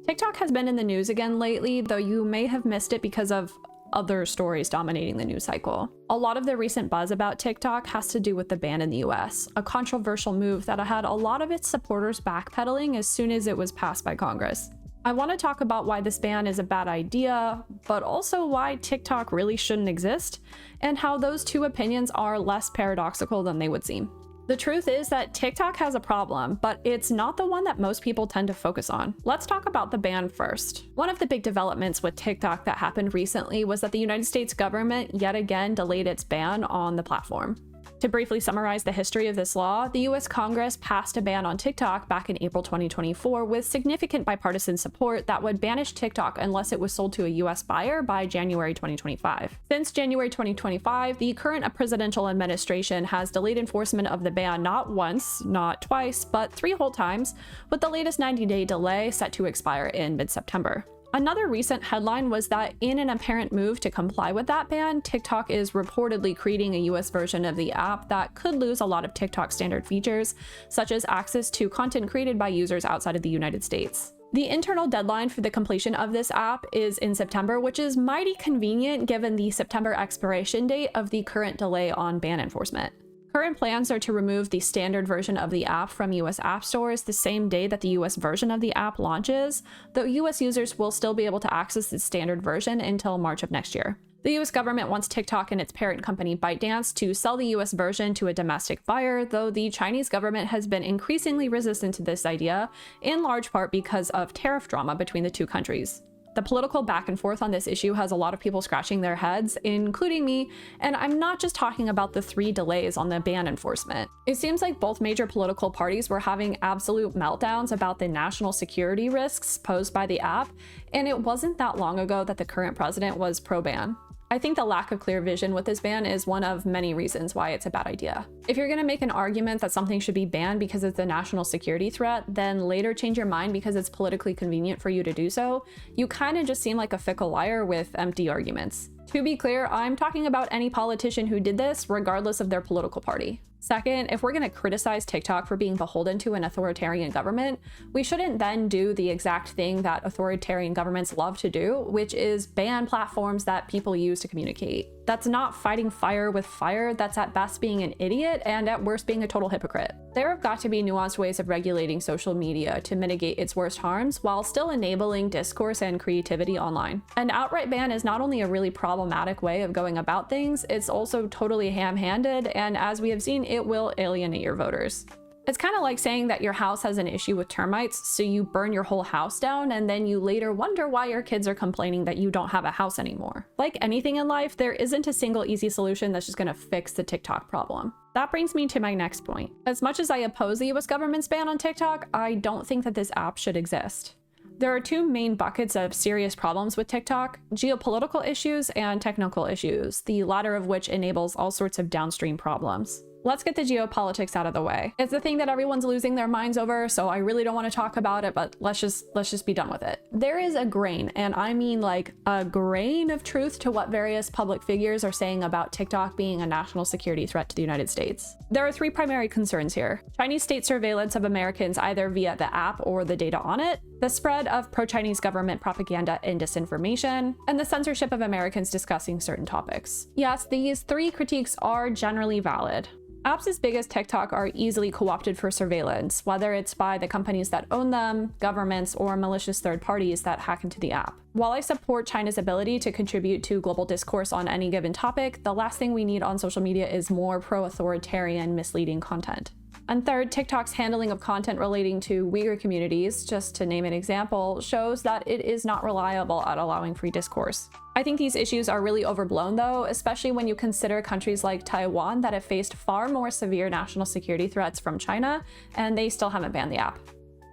TikTok has been in the news again lately, though you may have missed it because of other stories dominating the news cycle. A lot of the recent buzz about TikTok has to do with the ban in the US, a controversial move that had a lot of its supporters backpedaling as soon as it was passed by Congress. I want to talk about why this ban is a bad idea, but also why TikTok really shouldn't exist, and how those two opinions are less paradoxical than they would seem. The truth is that TikTok has a problem, but it's not the one that most people tend to focus on. Let's talk about the ban first. One of the big developments with TikTok that happened recently was that the United States government yet again delayed its ban on the platform. To briefly summarize the history of this law, the US Congress passed a ban on TikTok back in April 2024 with significant bipartisan support that would banish TikTok unless it was sold to a US buyer by January 2025. Since January 2025, the current presidential administration has delayed enforcement of the ban not once, not twice, but 3 whole times, with the latest 90-day delay set to expire in mid-September. Another recent headline was that in an apparent move to comply with that ban, TikTok is reportedly creating a US version of the app that could lose a lot of TikTok standard features, such as access to content created by users outside of the United States. The internal deadline for the completion of this app is in September, which is mighty convenient given the September expiration date of the current delay on ban enforcement. Current plans are to remove the standard version of the app from US app stores the same day that the US version of the app launches, though US users will still be able to access the standard version until March of next year. The US government wants TikTok and its parent company ByteDance to sell the US version to a domestic buyer, though the Chinese government has been increasingly resistant to this idea, in large part because of tariff drama between the two countries. The political back and forth on this issue has a lot of people scratching their heads, including me, and I'm not just talking about the 3 delays on the ban enforcement. It seems like both major political parties were having absolute meltdowns about the national security risks posed by the app, and it wasn't that long ago that the current president was pro-ban. I think the lack of clear vision with this ban is one of many reasons why it's a bad idea. If you're going to make an argument that something should be banned because it's a national security threat, then later change your mind because it's politically convenient for you to do so, you kind of just seem like a fickle liar with empty arguments. To be clear, I'm talking about any politician who did this, regardless of their political party. Second, if we're going to criticize TikTok for being beholden to an authoritarian government, we shouldn't then do the exact thing that authoritarian governments love to do, which is ban platforms that people use to communicate. That's not fighting fire with fire, that's at best being an idiot and at worst being a total hypocrite. There have got to be nuanced ways of regulating social media to mitigate its worst harms while still enabling discourse and creativity online. An outright ban is not only a really problematic way of going about things, it's also totally ham-handed, and as we have seen, it will alienate your voters. It's kind of like saying that your house has an issue with termites, so you burn your whole house down and then you later wonder why your kids are complaining that you don't have a house anymore. Like anything in life, there isn't a single easy solution that's just going to fix the TikTok problem. That brings me to my next point. As much as I oppose the US government's ban on TikTok, I don't think that this app should exist. There are 2 main buckets of serious problems with TikTok: geopolitical issues and technical issues, the latter of which enables all sorts of downstream problems. Let's get the geopolitics out of the way. It's the thing that everyone's losing their minds over, so I really don't want to talk about it, but let's just be done with it. There is a grain, and I mean like a grain of truth to what various public figures are saying about TikTok being a national security threat to the United States. There are 3 primary concerns here: Chinese state surveillance of Americans either via the app or the data on it, the spread of pro-Chinese government propaganda and disinformation, and the censorship of Americans discussing certain topics. Yes, these 3 critiques are generally valid. Apps as big as TikTok are easily co-opted for surveillance, whether it's by the companies that own them, governments, or malicious third parties that hack into the app. While I support China's ability to contribute to global discourse on any given topic, the last thing we need on social media is more pro-authoritarian, misleading content. And third, TikTok's handling of content relating to Uyghur communities, just to name an example, shows that it is not reliable at allowing free discourse. I think these issues are really overblown though, especially when you consider countries like Taiwan that have faced far more severe national security threats from China, and they still haven't banned the app.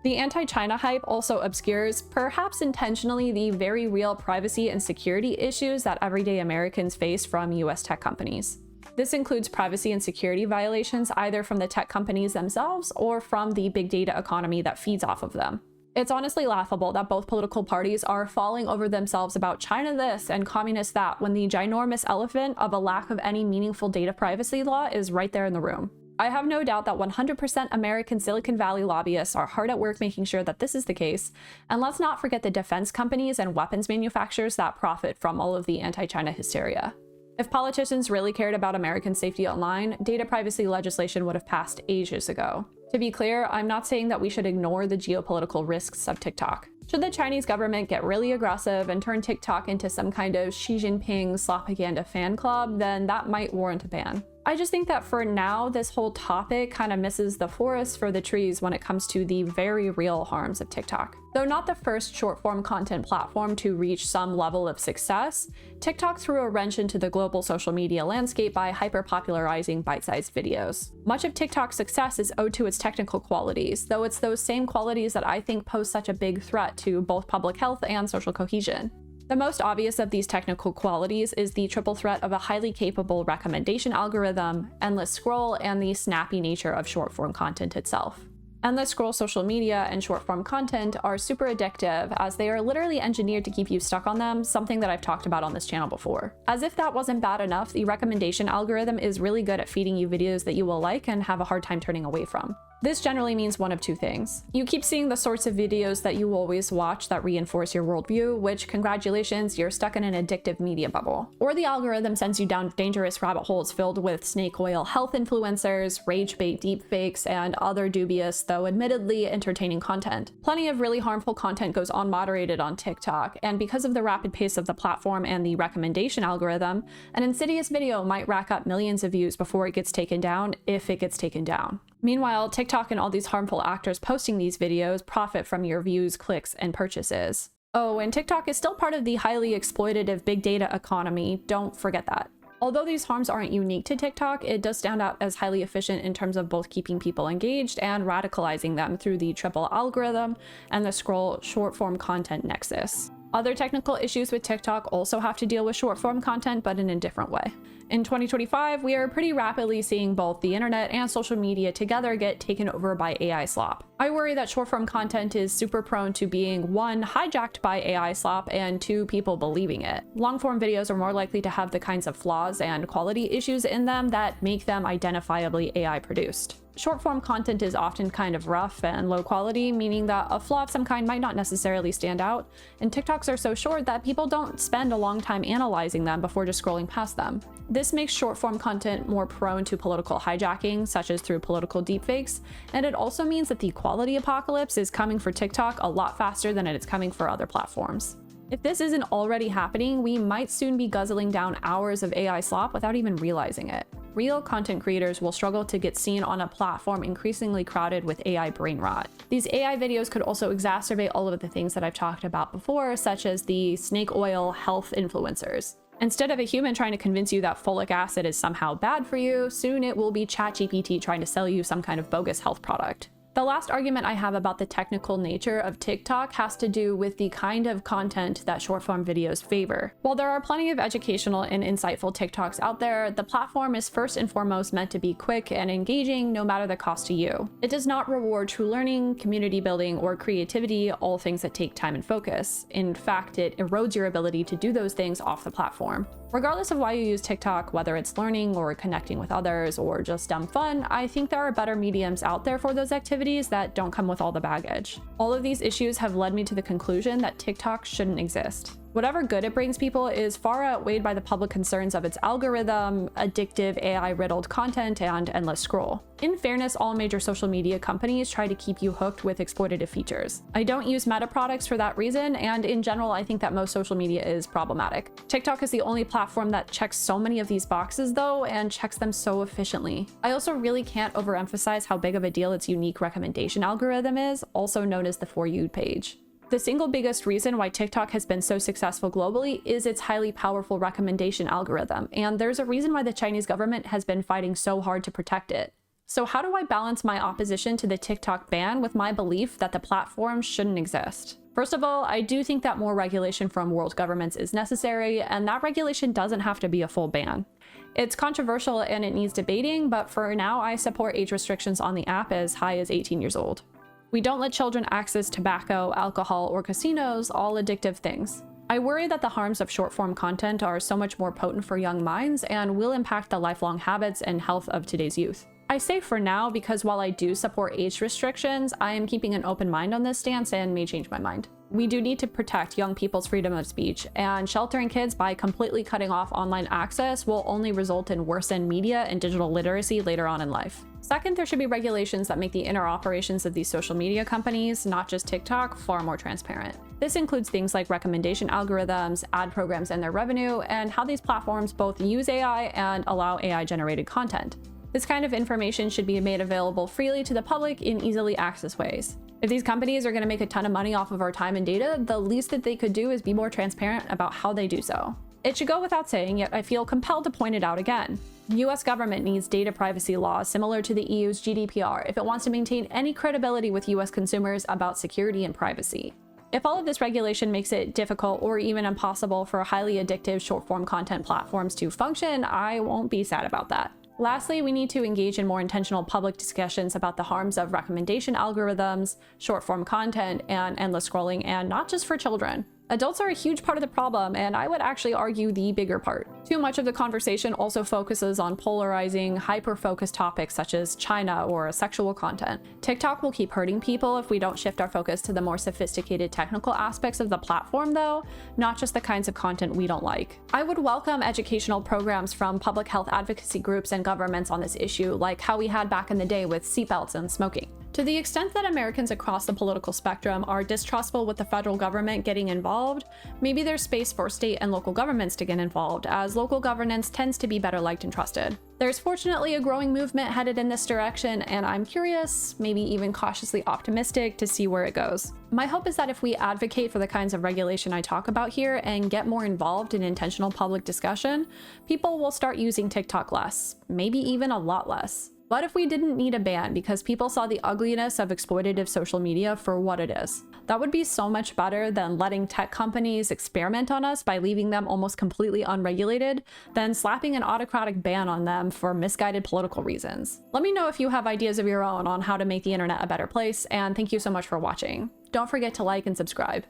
The anti-China hype also obscures, perhaps intentionally, the very real privacy and security issues that everyday Americans face from US tech companies. This includes privacy and security violations either from the tech companies themselves or from the big data economy that feeds off of them. It's honestly laughable that both political parties are falling over themselves about China this and communist that when the ginormous elephant of a lack of any meaningful data privacy law is right there in the room. I have no doubt that 100% American Silicon Valley lobbyists are hard at work making sure that this is the case, and let's not forget the defense companies and weapons manufacturers that profit from all of the anti-China hysteria. If politicians really cared about American safety online, data privacy legislation would have passed ages ago. To be clear, I'm not saying that we should ignore the geopolitical risks of TikTok. Should the Chinese government get really aggressive and turn TikTok into some kind of Xi Jinping slopaganda fan club, then that might warrant a ban. I just think that for now, this whole topic kind of misses the forest for the trees when it comes to the very real harms of TikTok. Though not the first short-form content platform to reach some level of success, TikTok threw a wrench into the global social media landscape by hyper-popularizing bite-sized videos. Much of TikTok's success is owed to its technical qualities, though it's those same qualities that I think pose such a big threat to both public health and social cohesion. The most obvious of these technical qualities is the triple threat of a highly capable recommendation algorithm, endless scroll, and the snappy nature of short-form content itself. Endless scroll social media and short-form content are super addictive as they are literally engineered to keep you stuck on them, something that I've talked about on this channel before. As if that wasn't bad enough, the recommendation algorithm is really good at feeding you videos that you will like and have a hard time turning away from. This generally means one of two things. You keep seeing the sorts of videos that you always watch that reinforce your worldview, which, congratulations, you're stuck in an addictive media bubble. Or the algorithm sends you down dangerous rabbit holes filled with snake oil health influencers, rage bait deepfakes, and other dubious, though admittedly entertaining content. Plenty of really harmful content goes unmoderated on TikTok, and because of the rapid pace of the platform and the recommendation algorithm, an insidious video might rack up millions of views before it gets taken down, if it gets taken down. Meanwhile, TikTok and all these harmful actors posting these videos profit from your views, clicks, and purchases. Oh, and TikTok is still part of the highly exploitative big data economy, don't forget that. Although these harms aren't unique to TikTok, it does stand out as highly efficient in terms of both keeping people engaged and radicalizing them through the triple algorithm and the scroll short-form content nexus. Other technical issues with TikTok also have to deal with short-form content, but in a different way. In 2025, we are pretty rapidly seeing both the internet and social media together get taken over by AI slop. I worry that short-form content is super prone to being 1, hijacked by AI slop, and 2, people believing it. Long-form videos are more likely to have the kinds of flaws and quality issues in them that make them identifiably AI-produced. Short-form content is often kind of rough and low quality, meaning that a flaw of some kind might not necessarily stand out, and TikToks are so short that people don't spend a long time analyzing them before just scrolling past them. This makes short-form content more prone to political hijacking, such as through political deepfakes, and it also means that the quality apocalypse is coming for TikTok a lot faster than it is coming for other platforms. If this isn't already happening, we might soon be guzzling down hours of AI slop without even realizing it. Real content creators will struggle to get seen on a platform increasingly crowded with AI brain rot. These AI videos could also exacerbate all of the things that I've talked about before, such as the snake oil health influencers. Instead of a human trying to convince you that folic acid is somehow bad for you, soon it will be ChatGPT trying to sell you some kind of bogus health product. The last argument I have about the technical nature of TikTok has to do with the kind of content that short-form videos favor. While there are plenty of educational and insightful TikToks out there, the platform is first and foremost meant to be quick and engaging no matter the cost to you. It does not reward true learning, community building, or creativity, all things that take time and focus. In fact, it erodes your ability to do those things off the platform. Regardless of why you use TikTok, whether it's learning or connecting with others or just dumb fun, I think there are better mediums out there for those activities that don't come with all the baggage. All of these issues have led me to the conclusion that TikTok shouldn't exist. Whatever good it brings people is far outweighed by the public concerns of its algorithm, addictive AI-riddled content, and endless scroll. In fairness, all major social media companies try to keep you hooked with exploitative features. I don't use Meta products for that reason, and in general, I think that most social media is problematic. TikTok is the only platform that checks so many of these boxes though, and checks them so efficiently. I also really can't overemphasize how big of a deal its unique recommendation algorithm is, also known as the For You page. The single biggest reason why TikTok has been so successful globally is its highly powerful recommendation algorithm, and there's a reason why the Chinese government has been fighting so hard to protect it. So how do I balance my opposition to the TikTok ban with my belief that the platform shouldn't exist? First of all, I do think that more regulation from world governments is necessary, and that regulation doesn't have to be a full ban. It's controversial and it needs debating, but for now I support age restrictions on the app as high as 18 years old. We don't let children access tobacco, alcohol, or casinos, all addictive things. I worry that the harms of short-form content are so much more potent for young minds and will impact the lifelong habits and health of today's youth. I say for now because while I do support age restrictions, I am keeping an open mind on this stance and may change my mind. We do need to protect young people's freedom of speech, and sheltering kids by completely cutting off online access will only result in worsened media and digital literacy later on in life. Second, there should be regulations that make the inner operations of these social media companies, not just TikTok, far more transparent. This includes things like recommendation algorithms, ad programs and their revenue, and how these platforms both use AI and allow AI-generated content. This kind of information should be made available freely to the public in easily accessed ways. If these companies are going to make a ton of money off of our time and data, the least that they could do is be more transparent about how they do so. It should go without saying, yet I feel compelled to point it out again. The US government needs data privacy laws similar to the EU's GDPR if it wants to maintain any credibility with US consumers about security and privacy. If all of this regulation makes it difficult or even impossible for highly addictive short-form content platforms to function, I won't be sad about that. Lastly, we need to engage in more intentional public discussions about the harms of recommendation algorithms, short-form content, and endless scrolling, and not just for children. Adults are a huge part of the problem, and I would actually argue the bigger part. Too much of the conversation also focuses on polarizing, hyper-focused topics such as China or sexual content. TikTok will keep hurting people if we don't shift our focus to the more sophisticated technical aspects of the platform though, not just the kinds of content we don't like. I would welcome educational programs from public health advocacy groups and governments on this issue, like how we had back in the day with seatbelts and smoking. To the extent that Americans across the political spectrum are distrustful with the federal government getting involved, maybe there's space for state and local governments to get involved, as local governance tends to be better liked and trusted. There's fortunately a growing movement headed in this direction, and I'm curious, maybe even cautiously optimistic, to see where it goes. My hope is that if we advocate for the kinds of regulation I talk about here and get more involved in intentional public discussion, people will start using TikTok less, maybe even a lot less. But if we didn't need a ban because people saw the ugliness of exploitative social media for what it is, that would be so much better than letting tech companies experiment on us by leaving them almost completely unregulated, than slapping an autocratic ban on them for misguided political reasons. Let me know if you have ideas of your own on how to make the internet a better place, and thank you so much for watching. Don't forget to like and subscribe.